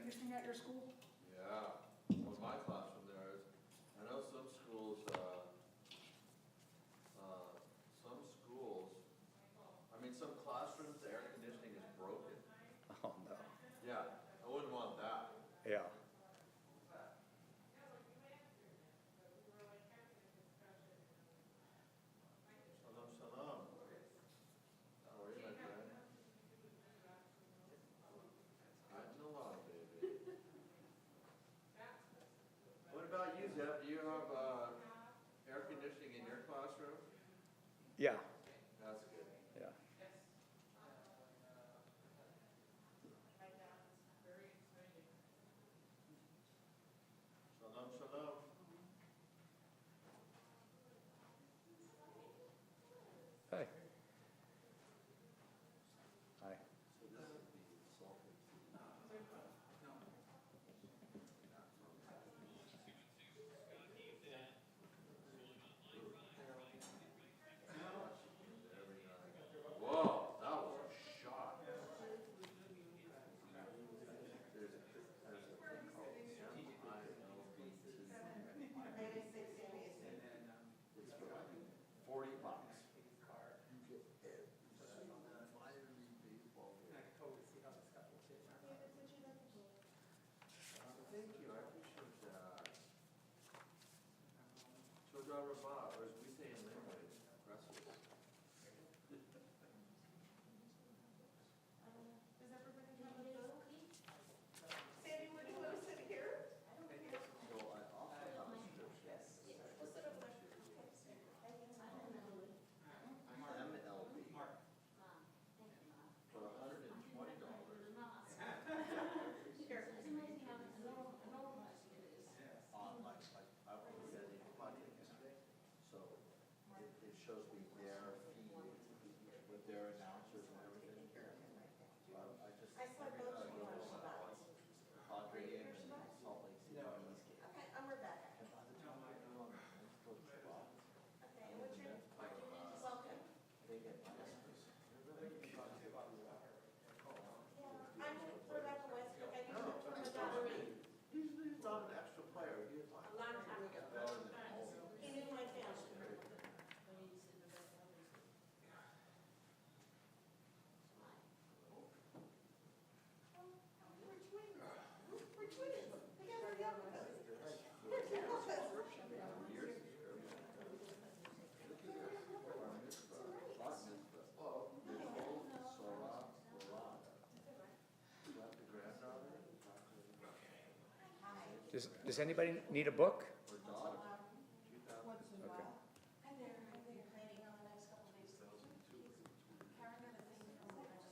conditioning at your school? Yeah, well, my classroom there is, I know some schools, some classrooms, the air conditioning is broken. Oh, no. Yeah, I wouldn't want that. Yeah. Shalom, shalom. How are you, my friend? Getting along, baby. What about you, Zeb? Do you have air conditioning in your classroom? Yeah. That's good. Yeah. Shalom, shalom. Hey. Hi. So this is the salted Whoa, that was a shot. There's a thing called MILBT. It's for like $40. You get fiery baseball game. Thank you, I appreciate that. Chodra Rabbah, or as we say in language, Brussels. Does everybody have a book? Sandy, would you want to sit here? So I also have a scripture. We'll sit over there. MLB. For $120. Here. On like I was at a project yesterday, so it shows me their feed with their announcers and everything. I saw both of yours. Padre and Salt Lake City. Okay, I'm Rebecca. Okay, and what's your name? Welcome. They get Christmas. I'm Rebecca Westbrook. I used to from the Gallery Usually it's not an extra player. He is a long time ago. better than all. He knew my family. We're twins. We're twins. Look at our young ones. They're jealous. Does anybody need a book? Or daughter. Okay. Hi there. How are you planning on the next couple of days? Karen got a thing from the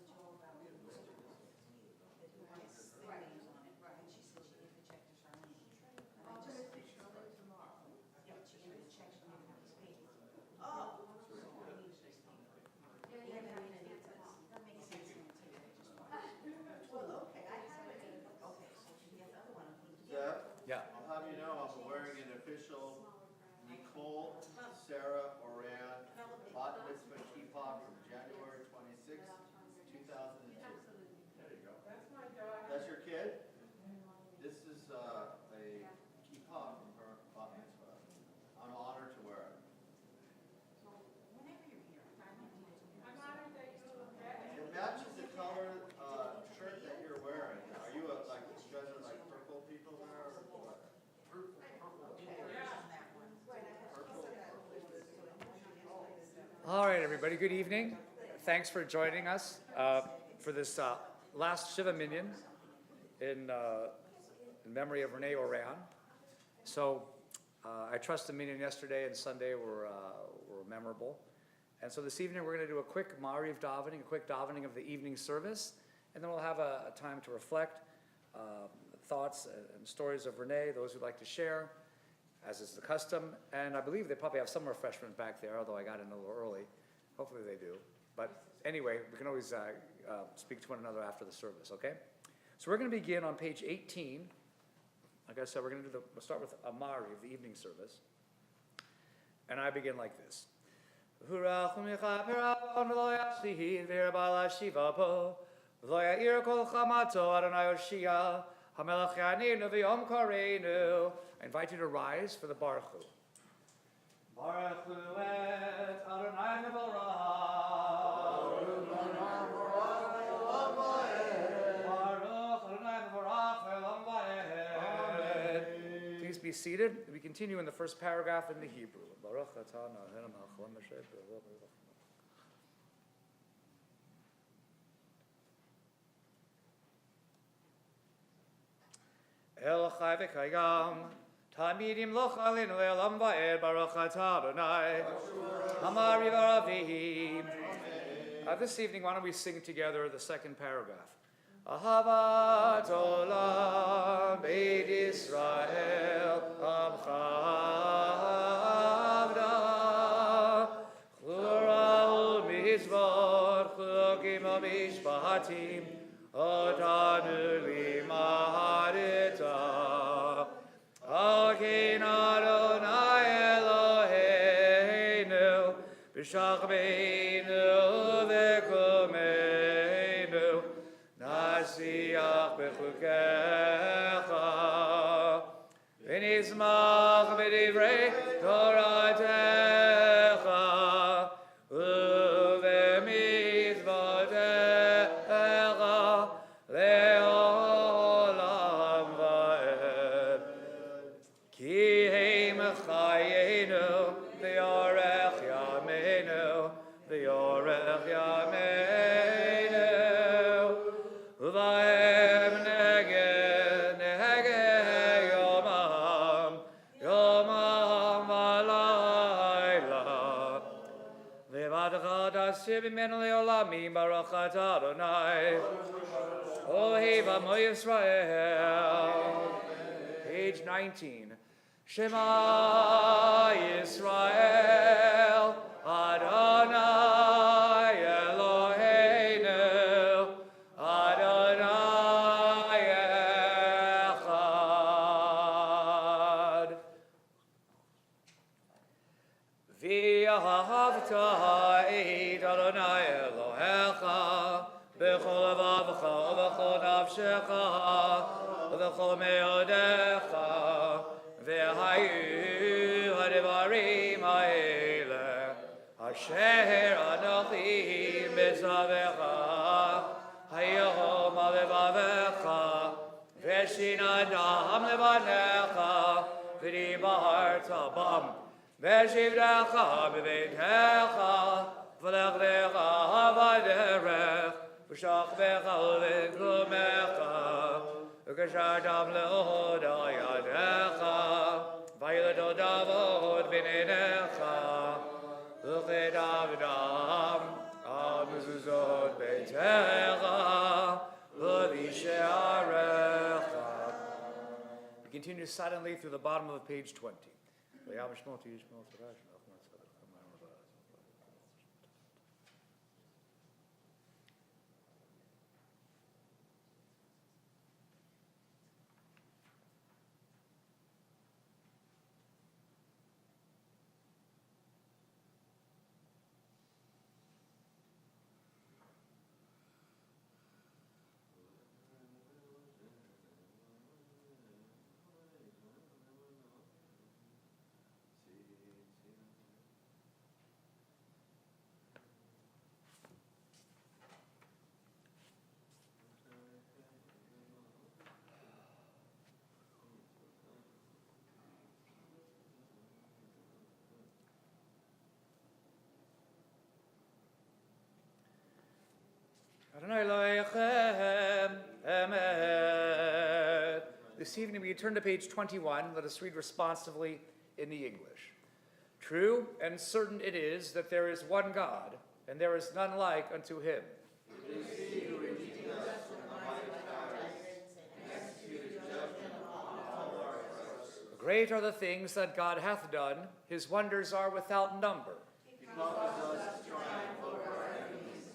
Joel about it. That has their names on it, right? And she said she gave the check to Charlene. I'll just see Charlene tomorrow. Yeah, she gave the check, she didn't have this paper. Oh. So I need this paper. Yeah, that makes sense. That makes sense. Well, okay, I have it. Okay, so she has the other one. Zeb, Yeah. I'll have you know I'm wearing an official Nicole Sarah Oran Bat Mitzvah Kippah from January 26, 2002. There you go. That's my daughter. That's your kid? This is a kippah from her Bat Mitzvah. I'm honored to wear it. Whenever you're here, I'm honored that you It matches the color shirt that you're wearing. Are you you guys are like purple people there or what? All right, everybody, good evening. Thanks for joining us for this last Shiva Minyan in memory of Renee Oran. So I trust the minyan yesterday and Sunday were memorable. And so this evening we're going to do a quick Ma'ariv davening, a quick davening of the evening service, and then we'll have a time to reflect, thoughts and stories of Renee, those who'd like to share, as is the custom. And I believe they probably have some refreshment back there, although I got in a little early. Hopefully they do. But anyway, we can always speak to one another after the service, okay? So we're going to begin on page 18. Like I said, we'll start with a Ma'ariv, the evening service. And I begin like this. Hamelach Yaneinu v'yom kareinu. I invite you to rise for the Baruch Hu. Baruch Hu et Adonai mevorach. Baruch Adonai mevorach ve'olam va'ed. Please be seated. We continue in the first paragraph in the Hebrew. Baruch atah Eloheinu melech haolam v'shem v'olam. El chai v'kayam, tamidim loch alinu le'olam va'ed, baruch atah Adonai, hamari v'ravim. This evening, why don't we sing together the second paragraph? Ahavat olam beit Yisrael amcha avda, churah u'mizvot chulukim u'mishpatim, otanu limadita. Akin Adonai Eloheinu, b'shachbeinu v'kumeinu, nasiach b'chukecha, v'nizmach b'divrei Toratecha, u'v'mitzvotecha, le'olam va'ed. Ki heim chayenu, v'yorech yameinu, v'yorech yameinu, v'vahem neged yomam, yomam v'layla. V'vadcha tasir b'menu le'olamim, baruch atah Adonai, Ohev Amo Yisrael. Page 19. Shema Yisrael, Adonai Eloheinu, Adonai Echad. V'ahavta et Adonai Elohecha, b'chol levavecha u'b'chol nafshecha, u'b'chol me'odecha, v'hayu ha'devarim ha'ele, asher anochi mitzavecha, hayom ha'levavecha, v'shinadam levanecha, v'dibarta bam, v'shivdecha b'beitecha, v'lech lecha ha'vaderech, v'shachbecha u'v'kumecha, v'kashadam le'oda yadecha, v'yiledo davod b'neinecha, v'chedavdam al mezuzot beitecha, v'vishe'arecha. We continue silently through the bottom of page 20. Adonai Elohechem Emet. This evening we turn to page 21. Let us read responsively in the English. True and certain it is that there is one God, and there is none like unto him. It is he who redeemed us from the mighty powers and executed judgment upon all our foes. Great are the things that God hath done, his wonders are without number. He caused us to triumph over our enemies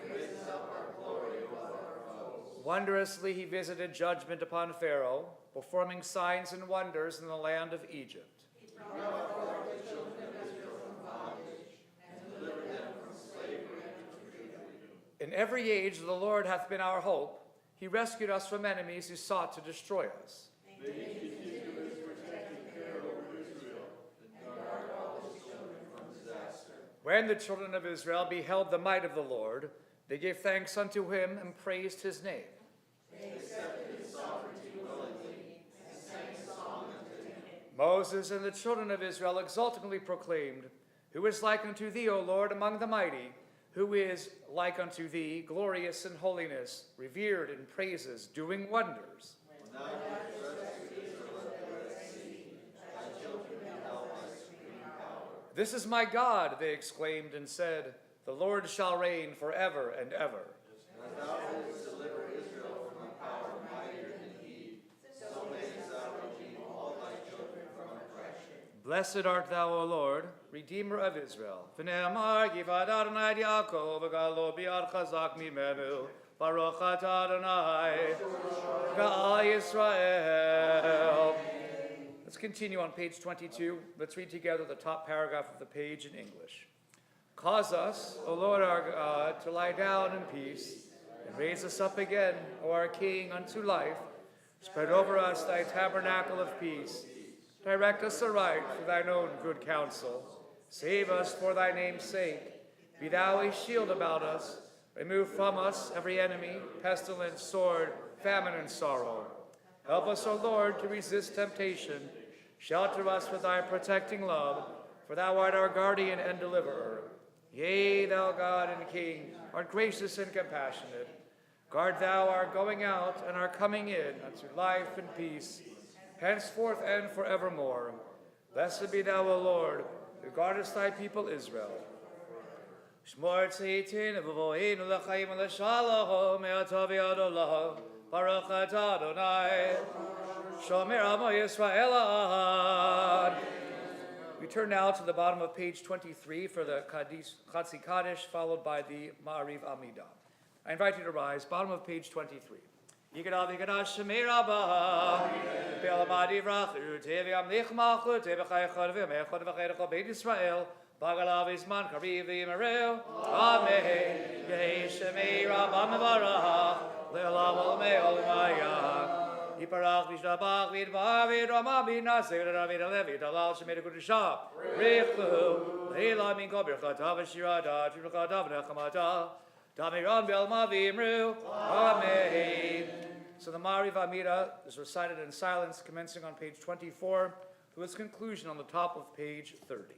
and raises up our glory over our foes. Wondrously he visited judgment upon Pharaoh, performing signs and wonders in the land of Egypt. He brought forth the children of Israel from bondage and delivered them from slavery and captivity. In every age the Lord hath been our hope, He rescued us from enemies who sought to destroy us. May he continue his protective care over Israel and guard all his children from disaster. When the children of Israel beheld the might of the Lord, they gave thanks unto him and praised his name. They accepted his sovereignty willingly and sang a song unto him. Moses and the children of Israel exultingly proclaimed, Who is like unto thee, O Lord, among the mighty? Who is like unto thee, glorious in holiness, revered in praises, doing wonders? When thou didst rescue Israel at the Red Sea, thy children beheld thy supreme power. This is my God, they exclaimed and said, The Lord shall reign forever and ever. As thou didst deliver Israel from a power mightier than he, so mayest thou redeem all thy children from oppression. Blessed art thou, O Lord, Redeemer of Israel. V'ne'amar givad Adonai Yaakov, v'galo bi'ad chazak mimenu, Baruch atah Adonai, Ga'al Yisrael. Let's continue on page 22. Let's read together the top paragraph of the page in English. Cause us, O Lord our God, to lie down in peace, and raise us up again, O our King, unto life. Spread over us thy tabernacle of peace. Direct us aright for thine own good counsel. Save us for thy name's sake. Be thou a shield about us. Remove from us every enemy, pestilence, sword, famine, and sorrow. Help us, O Lord, to resist temptation. Shelter us with thy protecting love, for thou art our guardian and deliverer. Yea, thou God and King, art gracious and compassionate. Guard thou our going out and our coming in unto life and peace, henceforth and forevermore. Blessed be thou, O Lord, who guardest thy people Israel. Shmor tzeitin v'vo'inu l'chaim l'shalom me'atov yad olam Baruch atah Adonai Shomer Amo Yisrael ad. We turn now to the bottom of page 23 for the Chatzi Kaddish, followed by the Ma'ariv Amidah. I invite you to rise, bottom of page 23. Yigadav Yigadav Shemir Abba Bel Madi Vrachu Teviam Nichmachu Tevachaychad V'mechad V'chaychad Beit Yisrael Bagalav Isman Kariv V'yimereu Amen Yehi Shemir Abba Mevarach Le'olam Olmei Olmaya Yiparach Vishabach Vidbar Vidrama Binaseh V'David Alevi Dalal Shemir Kudusha Richu Le'ila Minko Birchatav V'shirada Tibukadav Nechamata Damiran Belma V'imru Amen. So the Ma'ariv Amidah is recited in silence, commencing on page 24, to its conclusion on the top of page 30.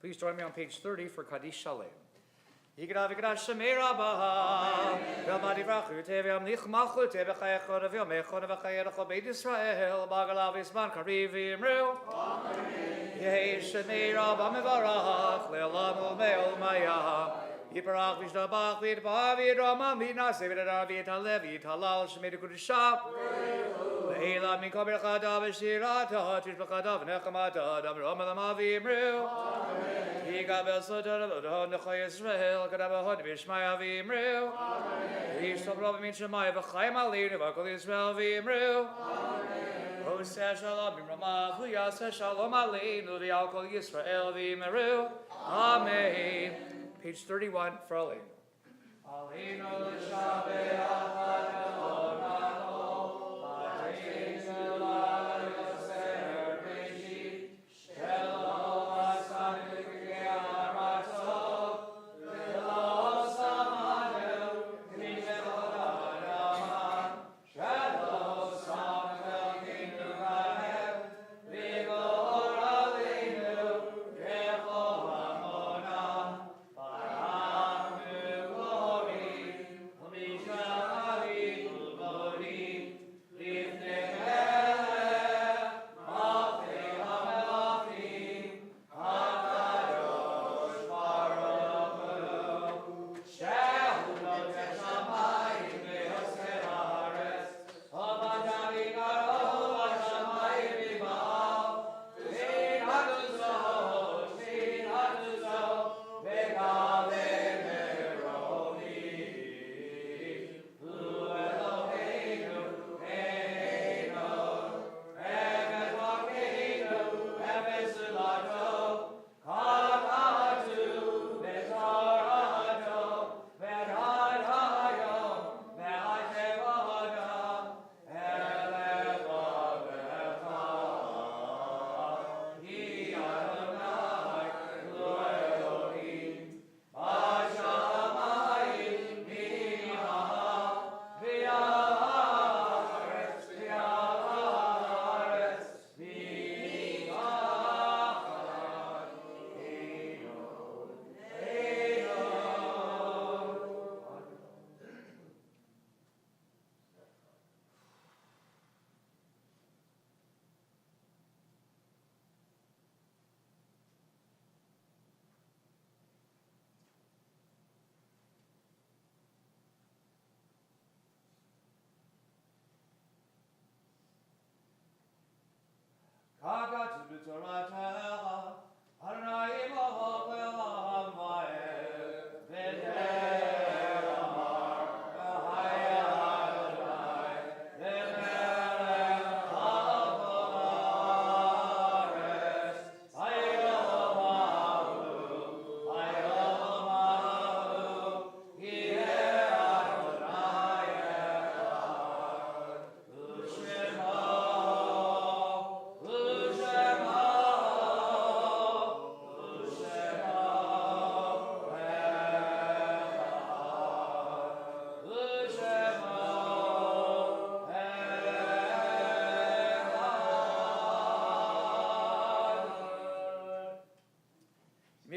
Please join me on page 30 for Kaddish Shalem. Yigrav yigrav shemei rabah, v'amad yivrachute v'amlich malchute b'chayechon v'yomechon v'chayerecho beit Yisrael, b'agalav yisman kariv v'yimru. Yehi shemei rabah mevarach, le'olam u'me'ol mayah. Yiparach v'shtabach v'yitbah v'yidramam v'yinaseh v'yidar v'yitalev v'yitalal shemei d'kudishah. Le'ila min kol berchata v'shirata, tishbechata v'nechamata, d'amrom elam v'yimru. Yigabel sotar v'odhon nechoy Yisrael, kadabahon v'yishmaya v'yimru. Yishtob min shemaya v'chayim aleinu v'akol Yisrael v'yimru. Oseh shalom b'mramav v'yaseh shalom aleinu v'yal kol Yisrael v'yimru. Amen. Page 31 for Aleinu. Aleinu l'shabeach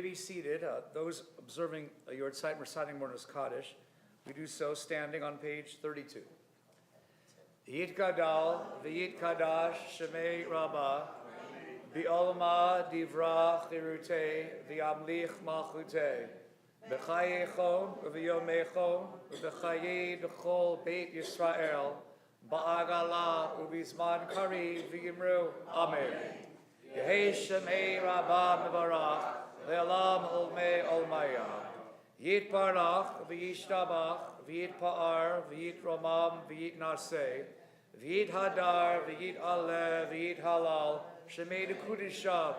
Be seated. Those observing your site and reciting Mornos Kaddish, we do so standing on page 32. Yit Gadal, V'yit Kadash, Shemei Rabbah, V'olma Divrach Chirute, V'yamlich Malchute, V'chayechon, V'yomechon, V'chayei D'chol Beit Yisrael, Ba'agala, U'bizman Kari, V'yimru. Amen. Yehi Shemei Rabbah Mevarach, Le'olam olmei olmaya. Yit barach, v'yishtabach, v'yit pa'ar, v'yit romam, v'yit naseh, v'yit hadar, v'yit aleh, v'yit halal, shemei d'kudisha,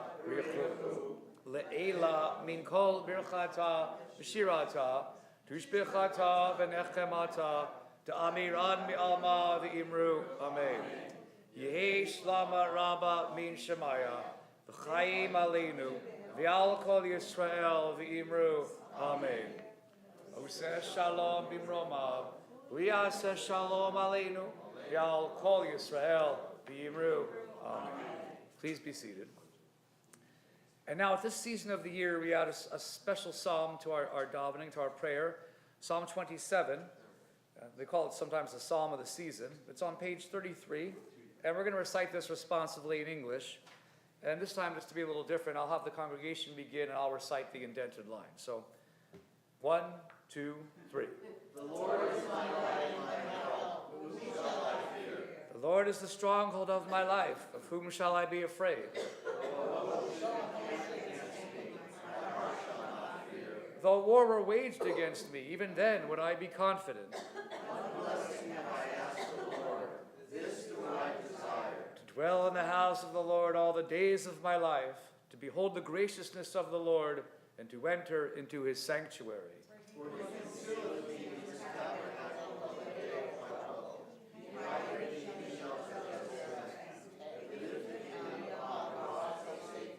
le'ela min kol birchata, v'shirata, tushbichata, v'nechemata, ta'amiran mi'alma, v'imru. Amen. Yehi shlama rabba min shemaya, v'chayim aleinu, V'al kol Yisrael v'imru. Amen. Oseh shalom b'mromav. V'yaseh shalom aleinu. V'al kol Yisrael v'imru. Amen. Please be seated. And now at this season of the year, we add a special psalm to our davening, to our prayer, Psalm 27. They call it sometimes the Psalm of the Season. It's on page 33, and we're going to recite this responsively in English. And this time, just to be a little different, I'll have the congregation begin, and I'll recite the indented line. So, 1, 2, 3. The Lord is my light and my help. Whom shall I fear? The Lord is the stronghold of my life. Of whom shall I be afraid? Though war were waged against me, even then would I be confident. One blessing have I asked the Lord, this do I desire. To dwell in the house of the Lord all the days of my life, to behold the graciousness of the Lord, and to enter into his sanctuary. For he concealeth me in his tabernacle of the day of my trouble. He hideth me in the shelter of his wings. He lifteth me upon the rock of safety.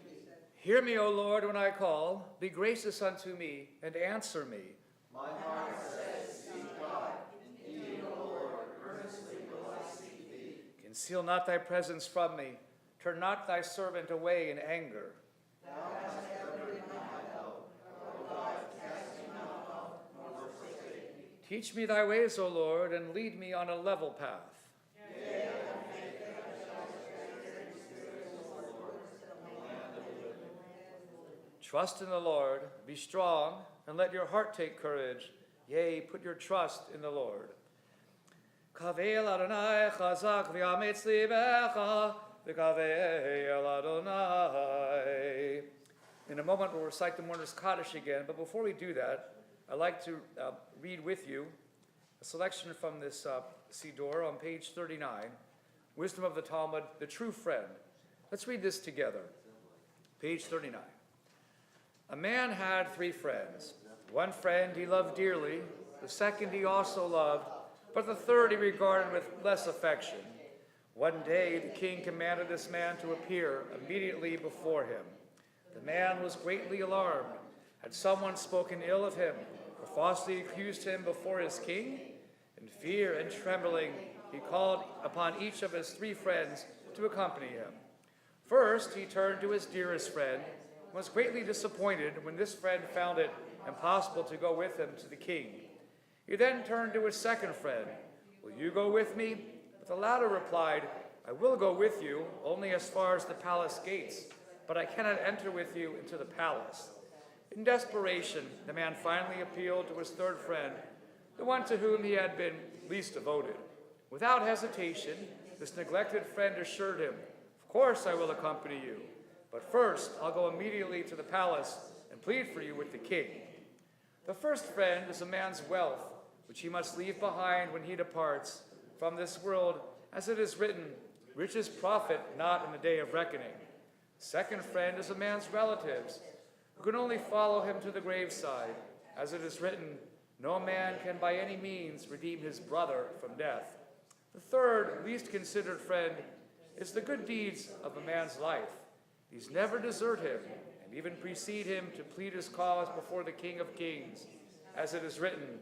Hear me, O Lord, when I call. Be gracious unto me, and answer me. My heart says, seek God. Indeed, O Lord, earnestly will I seek thee. Conceal not thy presence from me. Turn not thy servant away in anger. Thou hast ever been my help. O God, cast me not off, nor forsake me. Teach me thy ways, O Lord, and lead me on a level path. Trust in the Lord, be strong, and let your heart take courage. Yea, put your trust in the Lord. Kavel Adonai chazak v'ametz libecha, v'kavel Adonai. In a moment, we'll recite the Mourner's Kaddish again, but before we do that, I'd like to read with you a selection from this Siddur on page 39, Wisdom of the Talmud, the True Friend. Let's read this together. Page 39. A man had 3 friends. One friend he loved dearly, the second he also loved, but the third he regarded with less affection. One day the king commanded this man to appear immediately before him. The man was greatly alarmed. Had someone spoken ill of him, or falsely accused him before his king? In fear and trembling, he called upon each of his 3 friends to accompany him. First, he turned to his dearest friend, and was greatly disappointed when this friend found it impossible to go with him to the king. He then turned to his second friend. Will you go with me? But the latter replied, I will go with you, only as far as the palace gates, but I cannot enter with you into the palace. In desperation, the man finally appealed to his third friend, the one to whom he had been least devoted. Without hesitation, this neglected friend assured him, of course I will accompany you, but first I'll go immediately to the palace and plead for you with the king. The first friend is a man's wealth, which he must leave behind when he departs from this world, as it is written, riches profit not in the day of reckoning. The second friend is a man's relatives, who can only follow him to the graveside, as it is written, no man can by any means redeem his brother from death. The third, least considered friend is the good deeds of a man's life. These never desert him, and even precede him to plead his cause before the King of Kings, as it is written,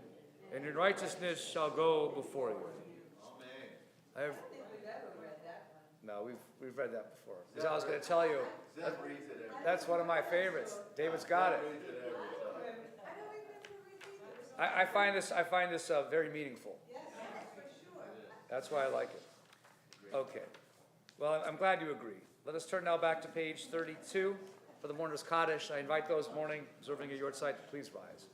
and your righteousness shall go before you. Amen. No, we've read that before. Because I was going to tell you, Zeb reads it every that's one of my favorites. David's got it. reads it every time. I find this very meaningful. That's why I like it. Okay. Well, I'm glad you agree. Let us turn now back to page 32 for the Mourner's Kaddish. I invite those mourning, observing at your side to please rise.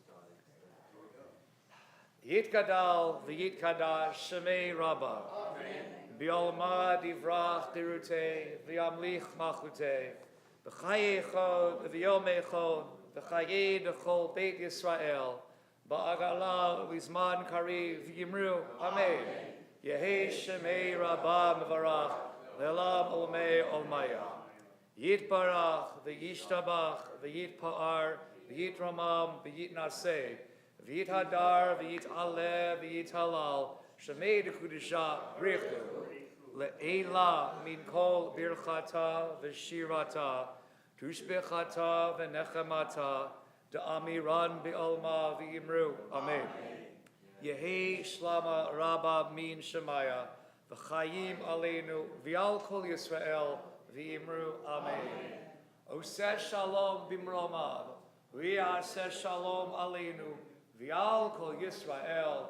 Yit Gadal v'yit Kadash Shemei Rabbah. Bi'olma divrach dirute v'yamlich machute. V'chaye chod v'yomei chod v'chaye dechol Beit Yisrael. Ba'agala v'zman kariv v'yimru. Amen. Yehi Shemei Rabbah mevarach. Le'lam olmei olmaya. Yit barach v'yishtabach v'yit pa'ar v'yit ramam v'yit naseh. V'yit hadar, v'yit aleh, v'yit halal, shemei d'kudisha brichu, le'ela min kol birchata v'shirata, tushbechata v'nechemata, da'amiran bi'olma v'yimru. Amen. Yehi shlama rabba min shemaya, v'chayim aleinu, v'yal kol Yisrael v'yimru. Amen. Oseh shalom bimromav. V'yaseh shalom aleinu. V'al kol Yisrael.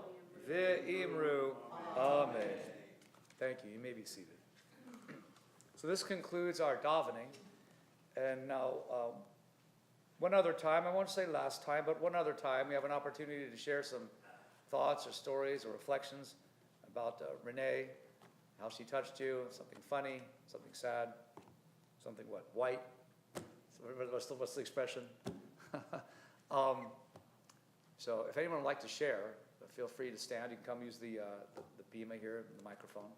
V'imru. Amen. Thank you. You may be seated. So this concludes our davening. And now, one other time, I won't say last time, but one other time, we have an opportunity to share some thoughts or stories or reflections about Renee, how she touched you, something funny, something sad, something what, white? What's the expression? So if anyone would like to share, feel free to stand. You can come use the bima here, the microphone.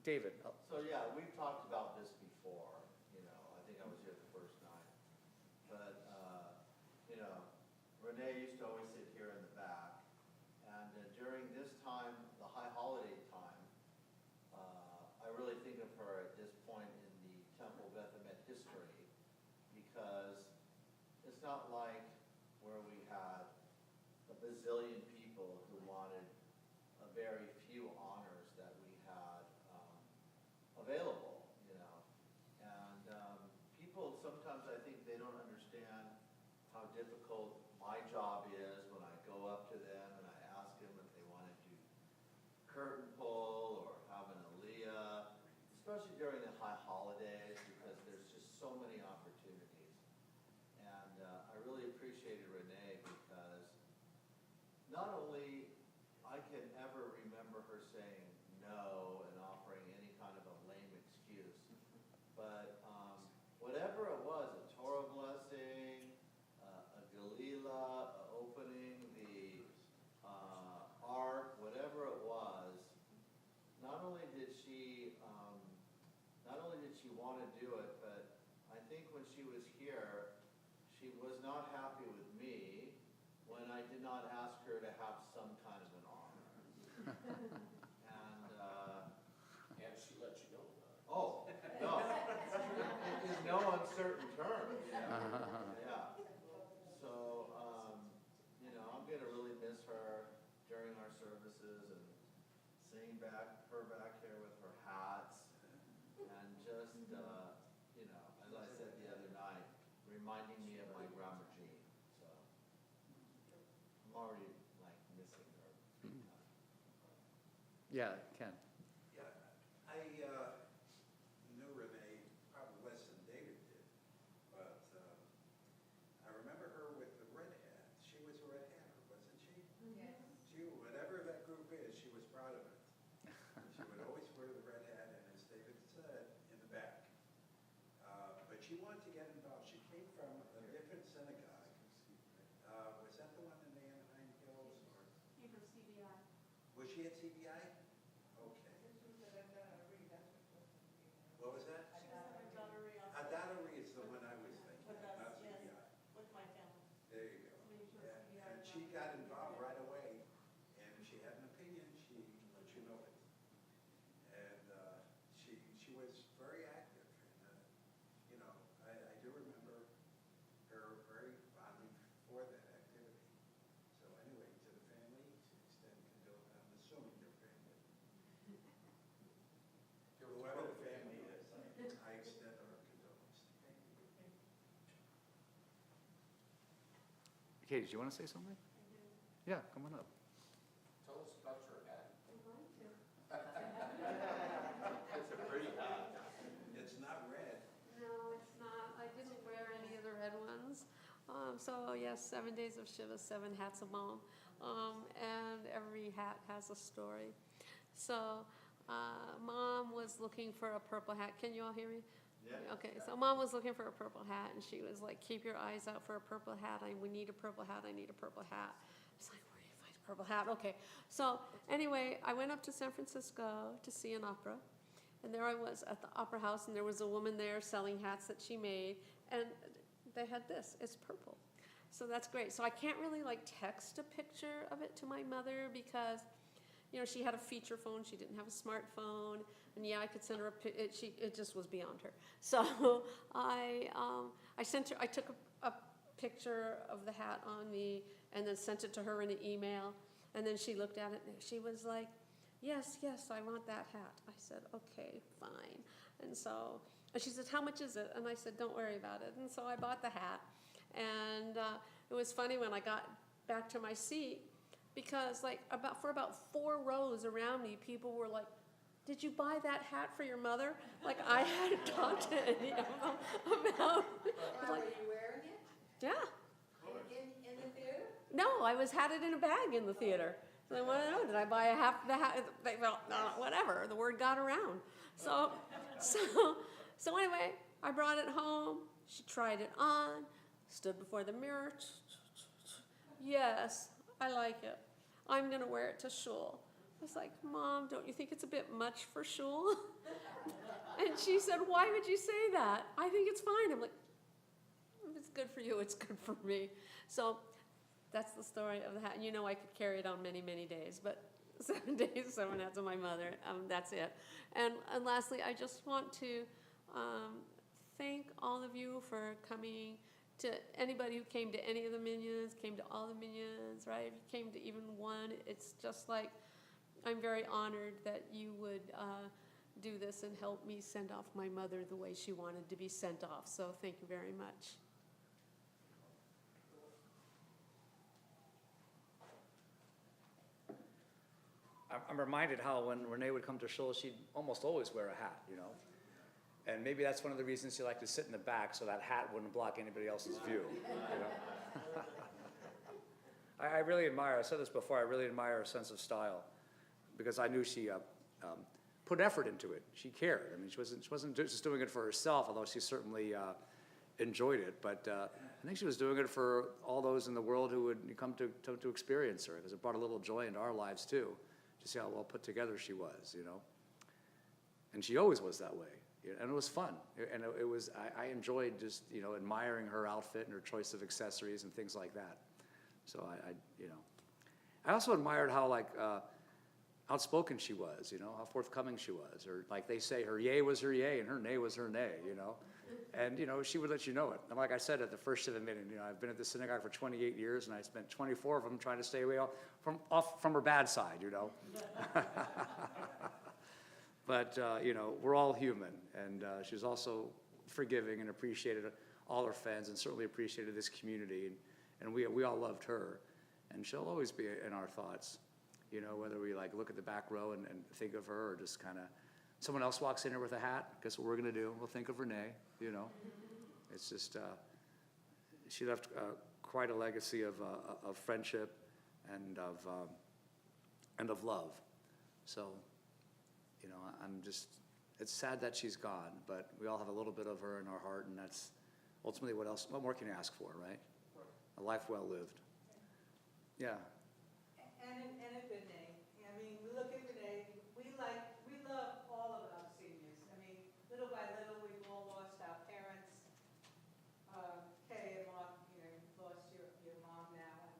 David. So yeah, we've talked about this before, you know, I think I was here the first night. But, you know, Renee used to always sit here in the back. And during this time, the high holiday time, I really think of her at this point in the Temple Beth Emet history, because it's not like where we had a bazillion people who wanted a very few honors that we had available, you know. And people sometimes, I think, they don't understand how difficult my job is when I go up to them and I ask them if they want to do curtain pull or have an aliyah, especially during the high holidays, because there's just so many opportunities. And I really appreciated Renee because not only I can ever remember her saying no and offering any kind of a lame excuse, but whatever it was, a Torah blessing, a Galila, opening the ark, whatever it was, not only did she want to do it, but I think when she was here, she was not happy with me when I did not ask her to have some kind of an honor. And she let you know about it. Oh, no. In no uncertain terms. Yeah. So, you know, I'm going to really miss her during our services and seeing her back here with her hats and just, you know, as I said the other night, reminding me of my grandma Jean. So, I'm already, like, missing her. Yeah, Ken. Yeah, I knew Renee probably less than David did, but I remember her with the red hat. She was a red hatter, wasn't she? Yes. She, whatever that group is, she was proud of it. She would always wear the red hat, and as David said, in the back. But she wanted to get involved. She came from a different synagogue. Was that the one in the Anaheim Hills, or Came from CBI. was she at CBI? Okay. What was that? Adonai is the one I was thinking, not CBI. With my family. There you go. Yeah, and she got involved right away, and she had an opinion, she let you know it. And she was very active, and you know, I do remember her very fondly for that activity. So anyway, to the family, extend condolences. I'm assuming your family. Whoever the family is, I extend our condolences. Katie, do you want to say something? Yeah, come on up. Tell us about your hat. I'm going to. It's a pretty hat. It's not red. No, it's not. I didn't wear any of the red ones. So yes, 7 days of Shiva, 7 hats of Mom. And every hat has a story. So Mom was looking for a purple hat. Can you all hear me? Yeah. Okay, so Mom was looking for a purple hat, and she was like, keep your eyes out for a purple hat. We need a purple hat. I need a purple hat. I was like, where do you find a purple hat? Okay. So anyway, I went up to San Francisco to see an opera. And there I was at the opera house, and there was a woman there selling hats that she made. And they had this. It's purple. So that's great. So I can't really like text a picture of it to my mother because, you know, she had a feature phone. She didn't have a smartphone. And yeah, I could send her it just was beyond her. So I sent her, I took a picture of the hat on me and then sent it to her in an email. And then she looked at it and she was like, yes, I want that hat. I said, okay, fine. And so And she said, how much is it? And I said, don't worry about it. And so I bought the hat. And it was funny when I got back to my seat, because like for about 4 rows around me, people were like, did you buy that hat for your mother? Like I hadn't talked to any of them about it. Were you wearing it? Yeah. In the theater? No, I had it in a bag in the theater. So they wanted to know, did I buy the hat? Well, no, whatever. The word got around. So anyway, I brought it home. She tried it on, stood before the mirror. Yes, I like it. I'm going to wear it to shul. I was like, Mom, don't you think it's a bit much for shul? And she said, why would you say that? I think it's fine. I'm like, if it's good for you, it's good for me. So that's the story of the hat. And you know I could carry it on many, many days, but 7 days, 7 hats of my mother, that's it. And lastly, I just want to thank all of you for coming, to anybody who came to any of the minions, came to all the minions, right? If you came to even one, it's just like, I'm very honored that you would do this and help me send off my mother the way she wanted to be sent off. So thank you very much. I'm reminded how when Renee would come to shul, she'd almost always wear a hat, you know? And maybe that's one of the reasons she liked to sit in the back, so that hat wouldn't block anybody else's view, you know? I really admire, I said this before, I really admire her sense of style, because I knew she put effort into it. She cared. I mean, she wasn't just doing it for herself, although she certainly enjoyed it, but I think she was doing it for all those in the world who would come to experience her, because it brought a little joy into our lives too, to see how well put together she was, you know? And she always was that way. And it was fun, and it was. I enjoyed just admiring her outfit and her choice of accessories and things like that. So I also admired how outspoken she was, how forthcoming she was, or like they say, her yay was her yay and her nay was her nay, and she would let you know it. And like I said at the first Shiva Minyan, I've been at the synagogue for 28 years, and I spent 24 of them trying to stay away from her bad side, But, we're all human, and she's also forgiving and appreciated all her fans, and certainly appreciated this community, and we all loved her, and she'll always be in our thoughts, whether we look at the back row and think of her, or just kind of, someone else walks in here with a hat, guess what we're going to do? We'll think of Renee, It's just, she left quite a legacy of friendship and of love, so. It's sad that she's gone, but we all have a little bit of her in our heart, and that's ultimately what more can you ask for, right? A life well lived. Yeah. And a good name. I mean, we look at today, we love all of our seniors. I mean, little by little, we've all lost our parents. Kay and Mark, you've lost your mom now,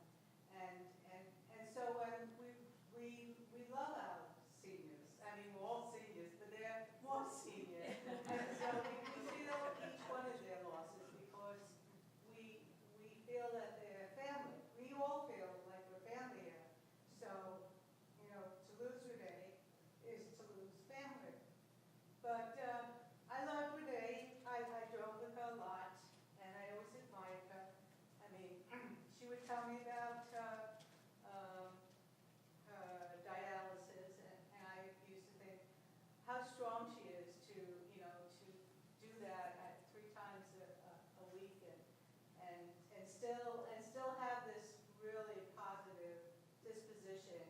and so we love our seniors. I mean, we're all seniors, but they're more seniors. And so we feel each one of their losses, because we feel that they're family. We all feel like we're family here. So, to lose Renee is to lose family. But I love Renee. I drove with her a lot, and I always admired her. I mean, she would tell me about dialysis, and I used to think how strong she is to do that at 3 times a week, and still have this really positive disposition.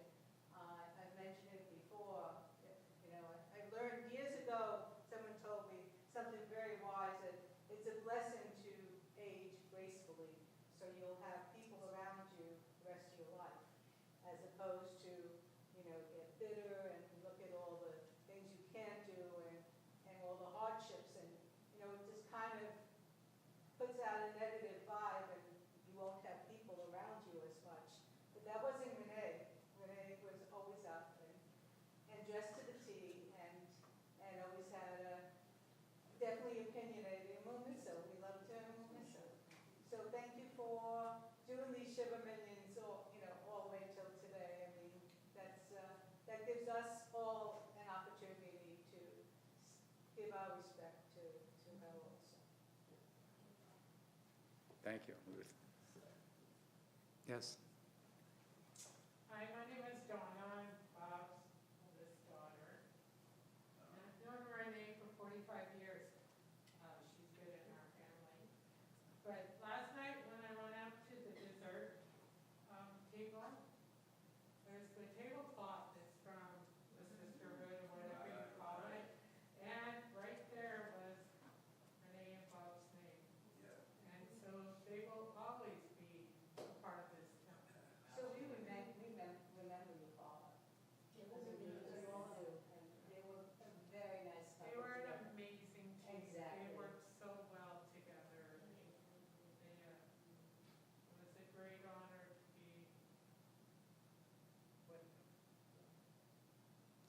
I've mentioned it before. I learned years ago, someone told me something very wise, that it's a blessing to age gracefully, so you'll have people around you the rest of your life, as opposed to get bitter and look at all the things you can't do, and all the hardships, and it just kind of puts out a negative vibe, and you won't have people around you as much. But that wasn't Renee. Renee was always up and dressed to the T, and always had definitely opinionated, and we'll miss her. We loved her, and we'll miss her. So thank you for doing these Shiva Minions all the way till today. I mean, that gives us all an opportunity to give our respect to Thank you, Ruth. Yes. Hi, my name is Donna, I'm Bob's oldest daughter. And I've known Renee for 45 years. She's good in our family. But last night when I went up to the dessert table, there's the tablecloth that's from the sisterhood or whatever you call it. And right there was Renee and Bob's name. Yeah. And so they will always be a part of this temple. So we remember your father. It was amazing. We all do, and they were a very nice They couple were an together. amazing team. Exactly. They worked so well together. It was a great honor to be with them.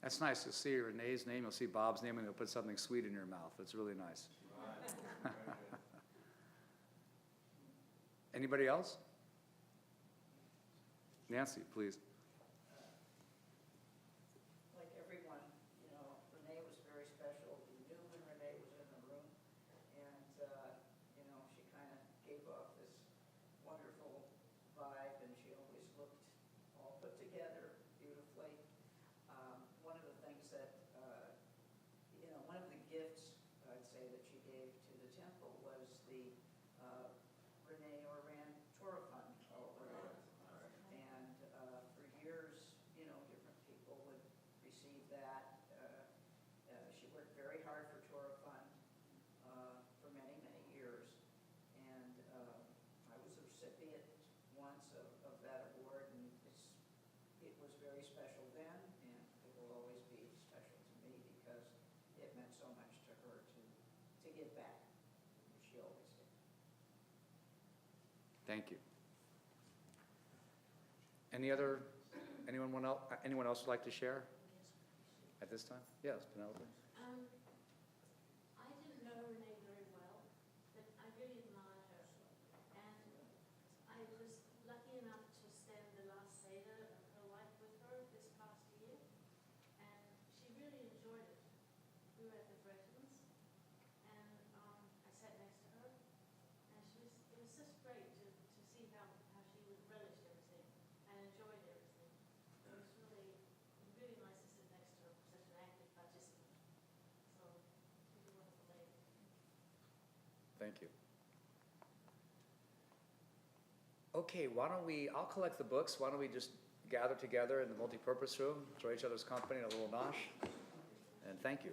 That's nice to see Renee's name, you'll see Bob's name, and they'll put something sweet in your mouth. That's really nice. Right, very good. Anybody else? Nancy, please. Like everyone, you know, Renee was very special. We knew when Renee was in the room, and, you know, she kind of gave off this wonderful vibe, and she always looked all put together beautifully. One of the things that, you know, one of the gifts, I'd say, that she gave to the temple was the Renee Oran Torah Fund. And for years, you know, different people would receive that. She worked very hard for Torah Fund for many, many years. And I was a recipient once of that award, and it was very special then, and it will always be special to me because it meant so much to her to give back, which she always did. Thank you. Anyone else would like to share at this time? Yes, Penelope. I didn't know Renee very well, but I really admired her. And I was lucky enough to spend the last Seder of her life with her this past year, and she really enjoyed it. We were at the Bretons, and I sat next to her, and it was just great to see how she would relish everything and enjoyed everything. It was really nice to sit next to her, such an active participant. So, she's a wonderful lady. Thank you. Okay, I'll collect the books. Why don't we just gather together in the multipurpose room, enjoy each other's company, and a little nosh. And thank you.